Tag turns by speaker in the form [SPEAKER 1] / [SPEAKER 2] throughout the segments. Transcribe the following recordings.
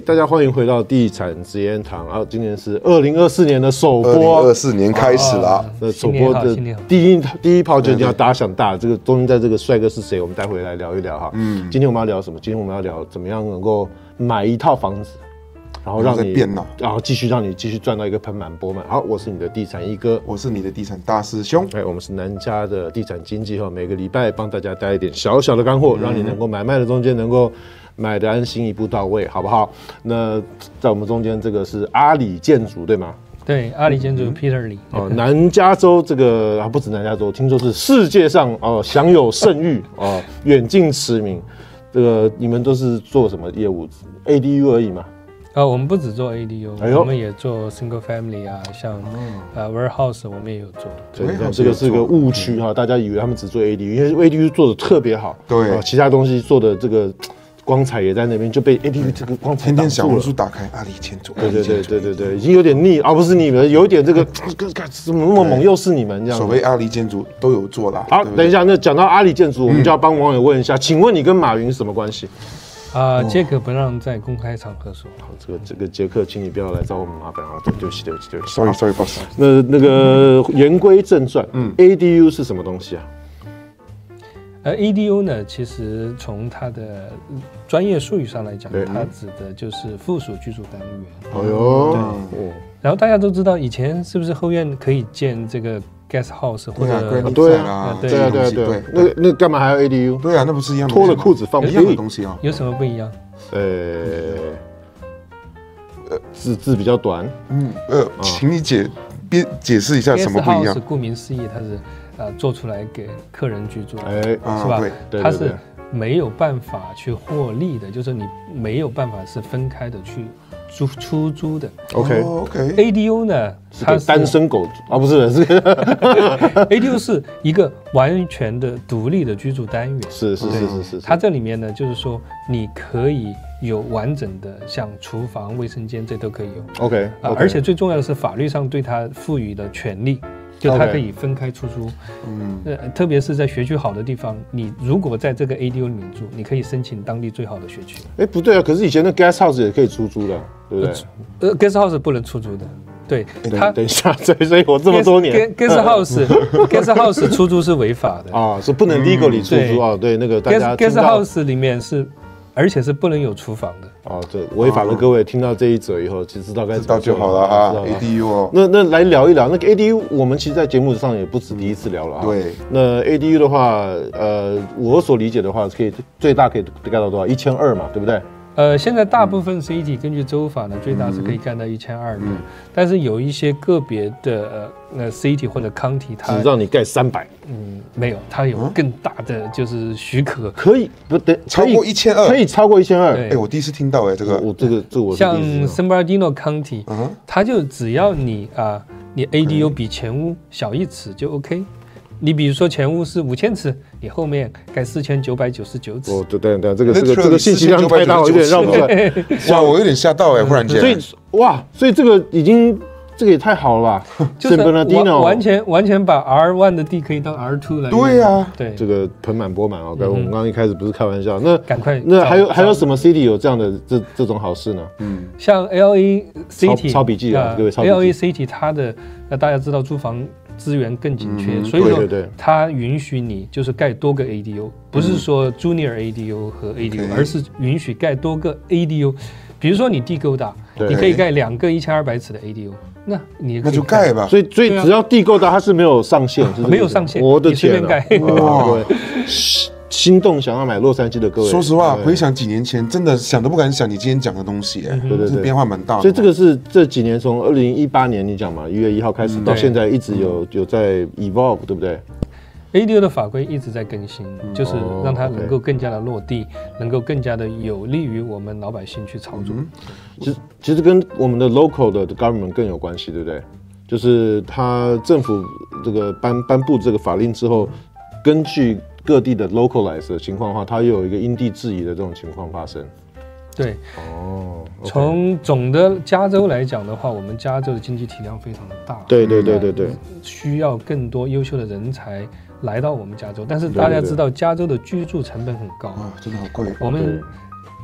[SPEAKER 1] 大家欢迎回到地产实验堂啊！今年是2024年的首播
[SPEAKER 2] ，2024年开始了。
[SPEAKER 1] 首播的第一炮就一定要打响大。这个中间在这个帅哥是谁？我们待会来聊一聊哈。今天我们要聊什么？今天我们要聊怎么样能够买一套房子，然后让你然后继续让你继续赚到一个盆满钵满。好，我是你的地产一哥，
[SPEAKER 2] 我是你的地产大师兄。
[SPEAKER 1] 我们是南家的地产经纪哈，每个礼拜帮大家带一点小小的干货，让你能够买卖的中间能够买的安心，一步到位，好不好？那在我们中间这个是阿里建筑，对吗？
[SPEAKER 3] 对，阿里建筑 Peter 李。
[SPEAKER 1] 南加州这个不止南加州，听说是世界上享有盛誉远近驰名。这个你们都是做什么业务 ？ADU 而已嘛？
[SPEAKER 3] 我们不只做 ADU，我们也做 single family 啊，像warehouse 我们也有做。
[SPEAKER 1] 对，这个是个误区哈，大家以为他们只做 ADU， 因为 ADU 做的特别好，
[SPEAKER 2] 对，
[SPEAKER 1] 其他东西做的这个光彩也在那边，就被 ADU 这个光彩挡住了。
[SPEAKER 2] 天天小红书打开阿里建筑，
[SPEAKER 1] 对，已经有点腻不是你们，有一点这个怎么那么猛，又是你们这样。
[SPEAKER 2] 所谓阿里建筑都有做啦。
[SPEAKER 1] 好，等一下，那讲到阿里建筑，我们就要帮网友问一下，请问你跟马云什么关系？
[SPEAKER 3] 杰克不让在公开场合说。
[SPEAKER 1] 好，这个杰克，请你不要来找我们麻烦啊！对不起
[SPEAKER 2] ，sorry boss。
[SPEAKER 1] 那个言归正传，ADU 是什么东西啊
[SPEAKER 3] ？ADU 呢，其实从它的专业术语上来讲，它指的就是附属居住单元。然后大家都知道，以前是不是后院可以建这个 guest house 或者
[SPEAKER 2] 对，
[SPEAKER 1] 那干嘛还要 ADU？
[SPEAKER 2] 对啊，那不是一样的，
[SPEAKER 1] 脱了裤子放
[SPEAKER 2] 一样的东西啊？
[SPEAKER 3] 有什么不一样？
[SPEAKER 1] 字比较短。
[SPEAKER 2] 请你解释一下什么不一样？
[SPEAKER 3] guest house 顾名思义，它是做出来给客人居住，
[SPEAKER 1] 是
[SPEAKER 3] 吧？它是没有办法去获利的，就是你没有办法是分开的去出租的。ADU 呢，
[SPEAKER 1] 它是单身狗不是
[SPEAKER 3] ADU 是一个完全的独立的居住单元。
[SPEAKER 1] 是。
[SPEAKER 3] 它这里面呢，就是说你可以有完整的，像厨房、卫生间，这都可以有。而且最重要的是法律上对它赋予的权利。就它可以分开出租，特别是在学区好的地方，你如果在这个 ADU 里面住，你可以申请当地最好的学区。
[SPEAKER 1] 不对啊，可是以前的 guest house 也可以出租的，对不对
[SPEAKER 3] ？guest house 不能出租的，对。
[SPEAKER 1] 等一下，所以我这么多年
[SPEAKER 3] guest house 出租是违法的
[SPEAKER 1] 是不能 legally 出租对，那个大家
[SPEAKER 3] guest house 里面是，而且是不能有厨房的。
[SPEAKER 1] 对，违法的各位听到这一则以后，其实知道该怎么做
[SPEAKER 2] 就好了啊。ADU
[SPEAKER 1] 那来聊一聊那个 ADU， 我们其实，在节目上也不止第一次聊了
[SPEAKER 2] 对，
[SPEAKER 1] 那 ADU 的话，我所理解的话，最大可以盖到多少？1200嘛，对不对？
[SPEAKER 3] 现在大部分 city 根据州法呢，最大是可以盖到1200的，但是有一些个别的city 或者 county 它
[SPEAKER 1] 只让你盖300，
[SPEAKER 3] 没有，它有更大的就是许可，
[SPEAKER 1] 可以不等
[SPEAKER 2] 超过1200，
[SPEAKER 1] 可以超过1200。
[SPEAKER 2] 我第一次听到这个，
[SPEAKER 1] 我
[SPEAKER 3] 像 San Bernardino County，它就只要你ADU 比前屋小1尺就 OK。你比如说前屋是5000尺，你后面盖4999尺。
[SPEAKER 1] 对，这个信息量太大，我有点绕不出来。
[SPEAKER 2] 哇，我有点吓到忽然间。
[SPEAKER 1] 所以这个也太好了吧？
[SPEAKER 3] 就是完全把 R1 的地可以当 R2 来用。
[SPEAKER 2] 对呀，
[SPEAKER 3] 对，
[SPEAKER 1] 这个盆满钵满我们刚刚一开始不是开玩笑。那
[SPEAKER 3] 赶快，
[SPEAKER 1] 那还有什么 city 有这样的这种好事呢？
[SPEAKER 3] 像 LA City
[SPEAKER 1] 抄笔记啊，各位抄笔记。
[SPEAKER 3] LA City 它的大家知道租房资源更紧缺，所以说它允许你就是盖多个 ADU， 不是说 Junior ADU 和 ADU， 而是允许盖多个 ADU。比如说你地够大，你可以盖2个1200尺的 ADU， 那
[SPEAKER 2] 就盖吧。
[SPEAKER 1] 所以只要地够大，它是没有上限，
[SPEAKER 3] 没有上限，
[SPEAKER 1] 我的天
[SPEAKER 3] 啊！
[SPEAKER 1] 哇，心动想要买洛杉矶的各位，
[SPEAKER 2] 说实话，回想几年前，真的想都不敢想你今天讲的东西，对，变化蛮大的。
[SPEAKER 1] 所以这个是这几年从2018年你讲嘛，1月1号开始到现在一直有在 evolve， 对不对
[SPEAKER 3] ？ADU 的法规一直在更新，就是让它能够更加的落地，能够更加的有利于我们老百姓去操作。
[SPEAKER 1] 其实跟我们的 local 的 government 更有关系，对不对？就是它政府这个颁布这个法令之后，根据各地的 localize 的情况的话，它又有一个因地制宜的这种情况发生。
[SPEAKER 3] 对，从总的加州来讲的话，我们加州的经济体量非常的大，
[SPEAKER 1] 对，
[SPEAKER 3] 需要更多优秀的人才来到我们加州。但是大家知道，加州的居住成本很高
[SPEAKER 2] 真的好贵。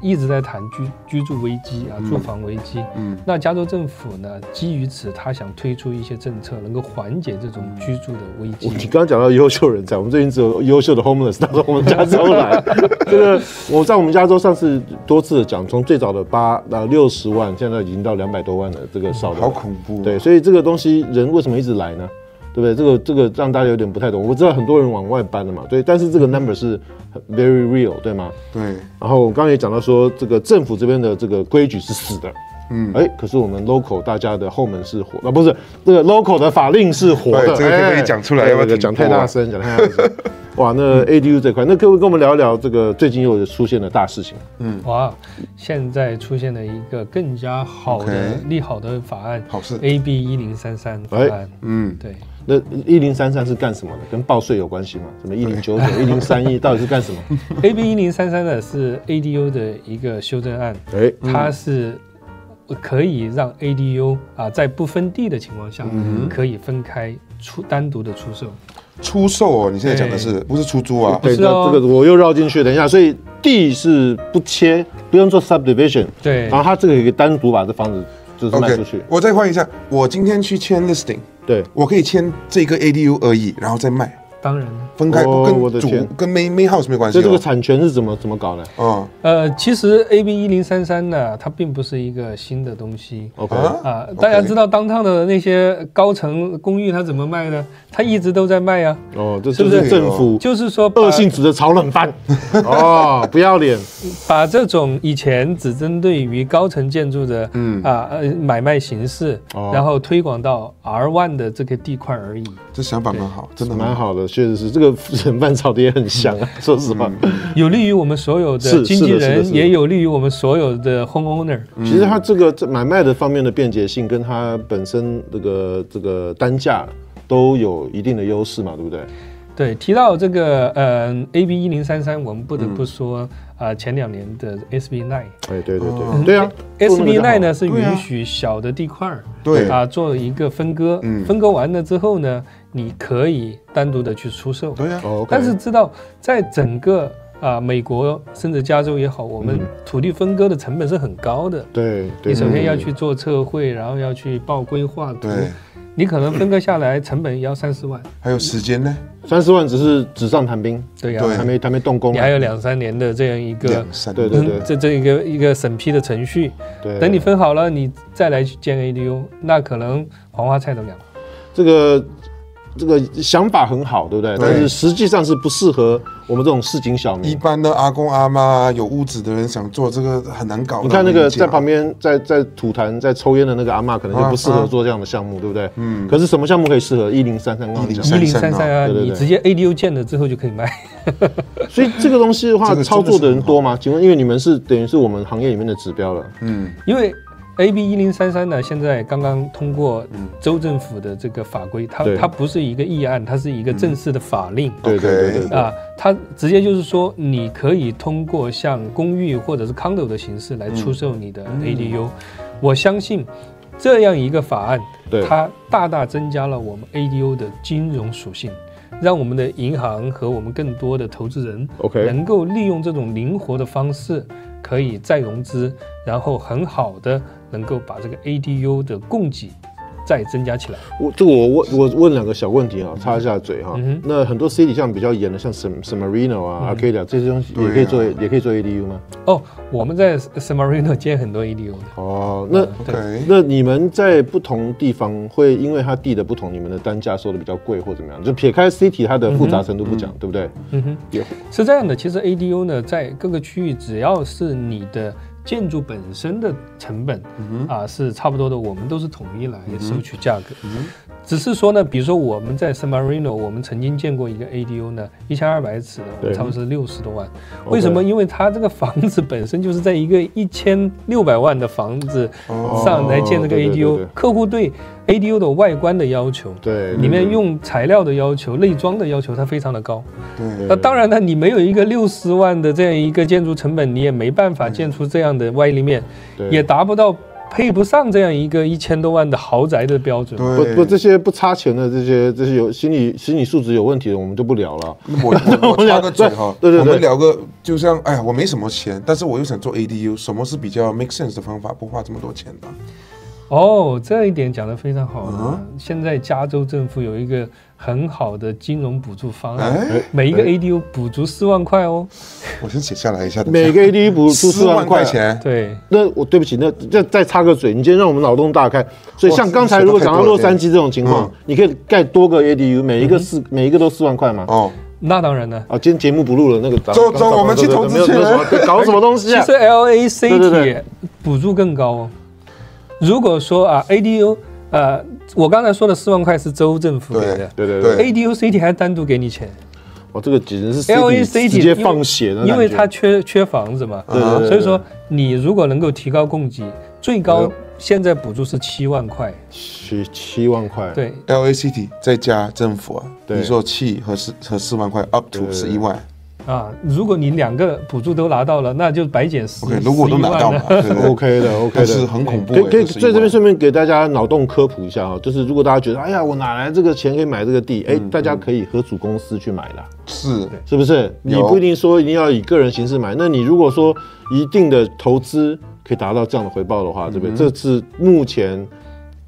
[SPEAKER 3] 一直在谈居住危机啊，住房危机。那加州政府呢，基于此，他想推出一些政策，能够缓解这种居住的危机。
[SPEAKER 1] 你刚刚讲到优秀人才，我们最近只有优秀的 homeless 到我们加州来。这个我在我们加州上次多次的讲，从最早的60万，现在已经到200多万了，这个少的
[SPEAKER 2] 好恐怖。
[SPEAKER 1] 对，所以这个东西人为什么一直来呢？对不对？这个让大家有点不太懂。我知道很多人往外搬了嘛，对，但是这个 number 是 very real， 对吗？
[SPEAKER 2] 对。
[SPEAKER 1] 然后我刚刚也讲到说，这个政府这边的这个规矩是死的，可是我们 local 大家的后门是活的，不是这个 local 的法令是活的。
[SPEAKER 2] 这个可以讲出来，要不要
[SPEAKER 1] 讲太大声？讲太大声。哇，那 ADU 这块，那可不可以跟我们聊一聊这个最近又出现的大事情？
[SPEAKER 3] 哇，现在出现了一个更加好的利好的法案，
[SPEAKER 2] 好事
[SPEAKER 3] AB1033法案。对。
[SPEAKER 1] 那1033是干什么的？跟报税有关系吗？什么1099、1031到底是干什么
[SPEAKER 3] ？AB1033呢是 ADU 的一个修正案，它是可以让 ADU 在不分地的情况下，可以分开单独的出售。
[SPEAKER 2] 出售哦，你现在讲的是不是出租啊？
[SPEAKER 1] 对，这个我又绕进去，等一下，所以地是不切，不用做 subdivision，
[SPEAKER 3] 对，
[SPEAKER 1] 然后它这个可以单独把这房子就是卖出去。
[SPEAKER 2] 我再换一下，我今天去签 listing。对，我可以签这个 ADU 而已，然后再卖。
[SPEAKER 3] 当然，
[SPEAKER 2] 分开跟 main house 没关系。
[SPEAKER 1] 所以这个产权是怎么搞呢？
[SPEAKER 3] 其实 AB1033呢，它并不是一个新的东西。
[SPEAKER 1] OK
[SPEAKER 3] 大家知道downtown的那些高层公寓它怎么卖呢？它一直都在卖啊。
[SPEAKER 1] 这是不是政府
[SPEAKER 3] 就是说
[SPEAKER 1] 恶性质的炒冷饭？不要脸，
[SPEAKER 3] 把这种以前只针对于高层建筑的买卖形式，然后推广到 R1的这个地块而已。
[SPEAKER 2] 这想法蛮好，真的
[SPEAKER 1] 蛮好的。确实是这个冷饭炒的也很香啊，说实话，
[SPEAKER 3] 有利于我们所有的经纪人，也有利于我们所有的 homeowner。
[SPEAKER 1] 其实它这个买卖的方面的便捷性，跟它本身这个单价都有一定的优势嘛，对不对？
[SPEAKER 3] 对，提到这个AB1033，我们不得不说前2年的 SB9。
[SPEAKER 1] 对啊
[SPEAKER 3] ，SB9 呢是允许小的地块做一个分割，分割完了之后呢，你可以单独的去出售。
[SPEAKER 2] 对啊，
[SPEAKER 3] 但是知道在整个美国甚至加州也好，我们土地分割的成本是很高的。
[SPEAKER 1] 对，
[SPEAKER 3] 你首先要去做测绘，然后要去报规划图。你可能分割下来成本也要30万，
[SPEAKER 2] 还有时间呢
[SPEAKER 1] ？30万只是纸上谈兵，
[SPEAKER 3] 对呀，
[SPEAKER 1] 还没动工，
[SPEAKER 3] 你还有2-3年的这样一个
[SPEAKER 1] 对，
[SPEAKER 3] 这一个审批的程序。
[SPEAKER 1] 对，
[SPEAKER 3] 等你分好了，你再来去建 ADU， 那可能黄花菜都凉。
[SPEAKER 1] 这个想法很好，对不对？但是实际上是不适合我们这种市井小民。
[SPEAKER 2] 一般的阿公阿妈有屋子的人想做这个很难搞。
[SPEAKER 1] 你看那个在旁边在吐痰在抽烟的那个阿嬷，可能就不适合做这样的项目，对不对？可是什么项目可以适合
[SPEAKER 3] ？1033你直接 ADU 建了之后就可以卖。
[SPEAKER 1] 所以这个东西的话，操作的人多吗？请问，因为你们是等于是我们行业里面的指标了。
[SPEAKER 3] 因为AB1033呢，现在刚刚通过州政府的这个法规，它不是一个议案，它是一个正式的法令。
[SPEAKER 1] 对
[SPEAKER 3] 它直接就是说，你可以通过像公寓或者是 condo 的形式来出售你的 ADU。我相信这样一个法案，它大大增加了我们 ADU 的金融属性，让我们的银行和我们更多的投资人能够利用这种灵活的方式，可以再融资，然后很好的能够把这个 ADU 的供给再增加起来。
[SPEAKER 1] 我问2个小问题插一下嘴哈。那很多 city 像比较严的，像 San Marino 啊、Arcadia 这些东西也可以做 ADU 吗？
[SPEAKER 3] 我们在 San Marino 建很多 ADU 的。
[SPEAKER 1] 那你们在不同地方会因为它地的不同，你们的单价收的比较贵或怎么样？就撇开 city 它的复杂程度不讲，对不对？
[SPEAKER 3] 是这样的。其实 ADU 呢，在各个区域，只要是你的建筑本身的成本是差不多的，我们都是统一来收取价格。只是说呢，比如说我们在 San Marino， 我们曾经建过一个 ADU 呢，1200尺的，我们差不多是60多万。为什么？因为它这个房子本身就是在一个1600万的房子上来建这个 ADU，客户对 ADU 的外观的要求，里面用材料的要求、内装的要求，它非常的高。那当然呢，你没有一个60万的这样一个建筑成本，你也没办法建出这样的外立面，也达不到配不上这样一个1000多万的豪宅的标准。
[SPEAKER 1] 不，这些不差钱的这些有心理素质有问题的，我们就不聊了。
[SPEAKER 2] 我插个嘴哈，
[SPEAKER 1] 对，
[SPEAKER 2] 我们聊个，就像哎呀，我没什么钱，但是我又想做 ADU， 什么是比较 make sense 的方法，不花这么多钱的？
[SPEAKER 3] 哦，这一点讲得非常好。现在加州政府有一个很好的金融补助方案，每一个 ADU 补助4万块哦。
[SPEAKER 2] 我先写下来一下。
[SPEAKER 1] 每个 ADU 补助4万块
[SPEAKER 2] 钱。
[SPEAKER 3] 对。
[SPEAKER 1] 那我对不起，那再插个嘴，你今天让我们脑洞大开。所以像刚才如果讲到洛杉矶这种情况，你可以盖多个 ADU， 每一个都4万块吗？
[SPEAKER 2] 哦。
[SPEAKER 3] 那当然了。
[SPEAKER 1] 啊，今天节目不录了，那个
[SPEAKER 2] 走，我们去投资去
[SPEAKER 1] 搞什么东西啊？
[SPEAKER 3] 其实 LA City 补助更高哦。如果说ADU，我刚才说的4万块是州政府给的，
[SPEAKER 1] 对
[SPEAKER 3] ，ADU City 还单独给你钱。
[SPEAKER 1] 这个简直是
[SPEAKER 3] LA City
[SPEAKER 1] 直接放血的，
[SPEAKER 3] 因为它缺房子嘛，所以说你如果能够提高供给，最高现在补助是7万块
[SPEAKER 1] ，7万块。
[SPEAKER 3] 对
[SPEAKER 2] ，LA City 再加政府你说7和4万块 ，up to 11万。
[SPEAKER 3] 如果你2个补助都拿到了，那就白减10。
[SPEAKER 2] 如果都拿到了
[SPEAKER 1] ，OK 的，
[SPEAKER 2] 是很恐怖。
[SPEAKER 1] 可以在这边顺便给大家脑洞科普一下哈，就是如果大家觉得，哎呀，我哪来这个钱可以买这个地？大家可以合组公司去买的，是不是？你不一定说一定要以个人形式买，那你如果说一定的投资可以达到这样的回报的话，对不对？这是目前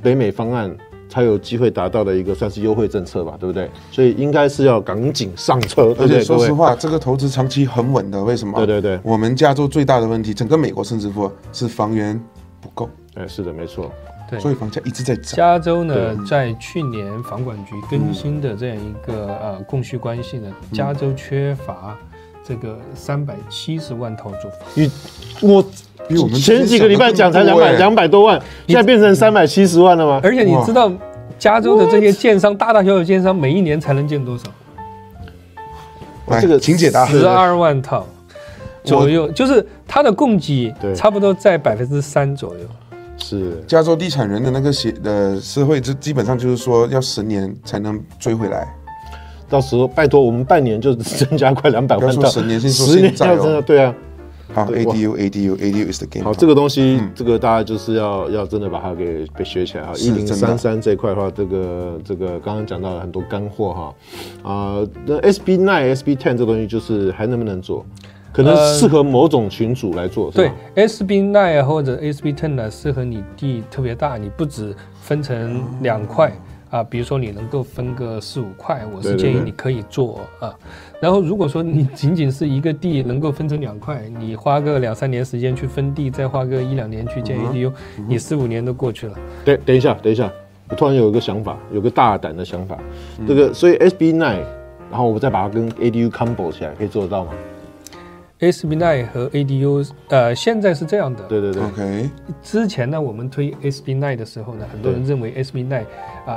[SPEAKER 1] 北美方案才有机会达到的一个算是优惠政策吧，对不对？所以应该是要赶紧上车，对不对？
[SPEAKER 2] 而且说实话，这个投资长期很稳的，为什么？
[SPEAKER 1] 对，
[SPEAKER 2] 我们加州最大的问题，整个美国甚至说是房源不够。
[SPEAKER 1] 是的，没错。
[SPEAKER 3] 对，
[SPEAKER 2] 所以房价一直在涨。
[SPEAKER 3] 加州呢，在去年房管局更新的这样一个供需关系呢，加州缺乏这个370万套住房。
[SPEAKER 1] 我前几个礼拜讲才200多万，现在变成370万了吗？
[SPEAKER 3] 而且你知道加州的这些建商，大小小建商每一年才能建多少？
[SPEAKER 2] 这个请解答。
[SPEAKER 3] 12万套左右，就是它的供给差不多在3%左右。
[SPEAKER 1] 是
[SPEAKER 2] 加州地产人的那个社会，基本上就是说要10年才能追回来。
[SPEAKER 1] 到时候拜托我们半年就增加快200万套
[SPEAKER 2] ，10年先说现在
[SPEAKER 1] 真的对啊。
[SPEAKER 2] 好 ，ADU is the game。
[SPEAKER 1] 好，这个东西，这个大家就是要真的把它给学起来哈。1033这一块的话，这个刚刚讲到了很多干货哈。那 SB9、SB10 这东西就是还能不能做？可能适合某种群组来做。
[SPEAKER 3] 对 ，SB9 或者 SB10 呢，适合你地特别大，你不只分成2块。比如说你能够分个4、5块，我是建议你可以做然后如果说你仅仅是一个地能够分成2块，你花个2、3年时间去分地，再花个1、2年去建 ADU，你4、5年都过去了。
[SPEAKER 1] 对，等一下，我突然有一个想法，有个大胆的想法，这个所以 SB9， 然后我再把它跟 ADU combo 起来，可以做得到吗
[SPEAKER 3] ？SB9 和 ADU， 现在是这样的。
[SPEAKER 1] 对。
[SPEAKER 2] OK。
[SPEAKER 3] 之前呢，我们推 SB9 的时候呢，很多人认为 SB9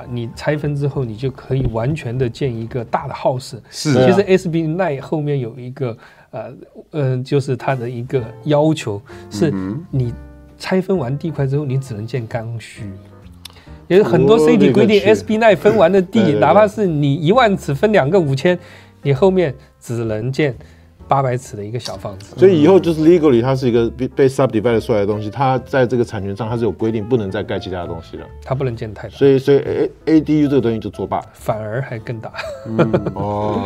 [SPEAKER 3] 你拆分之后，你就可以完全的建一个大的 house。
[SPEAKER 2] 是。
[SPEAKER 3] 其实 SB9 后面有一个就是它的一个要求，是你拆分完地块之后，你只能建刚需。也有很多 city 规定 SB9 分完的地，哪怕是你1万尺分2个5000，你后面只能建800尺的一个小房子。
[SPEAKER 1] 所以以后就是 legally 它是一个被 subdivide 出来的东西，它在这个产权上它是有规定，不能再盖其他的东西了。
[SPEAKER 3] 它不能建太大。
[SPEAKER 1] 所以 ADU 这个东西就作罢，
[SPEAKER 3] 反而还更大。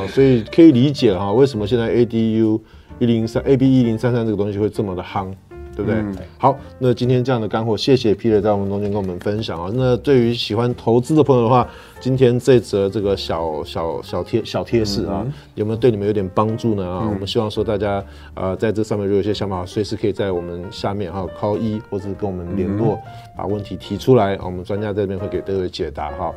[SPEAKER 1] 所以可以理解哈，为什么现在 ADU 103AB 1033这个东西会这么的夯。对不对？好，那今天这样的干货，谢谢 Peter 在我们中间跟我们分享啊。那对于喜欢投资的朋友的话，今天这则这个小贴士啊，有没有对你们有点帮助呢？我们希望说大家在这上面如果有些想法，随时可以在我们下面call 1或者跟我们联络，把问题提出来，我们专家在这边会给各位解答哈。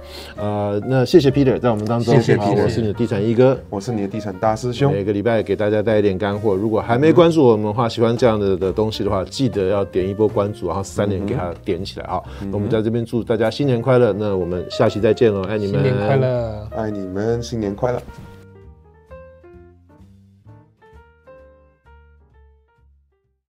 [SPEAKER 1] 那谢谢 Peter 在我们当中，
[SPEAKER 2] 谢谢 Peter，
[SPEAKER 1] 我是你的地产一哥，
[SPEAKER 2] 我是你的地产大师兄。
[SPEAKER 1] 每个礼拜给大家带一点干货，如果还没关注我们的话，喜欢这样的东西的话，记得要点一波关注，然后3连给它点起来啊！我们在这边祝大家新年快乐，那我们下期再见喽，爱你们，
[SPEAKER 3] 新年快乐，
[SPEAKER 2] 爱你们，新年快乐。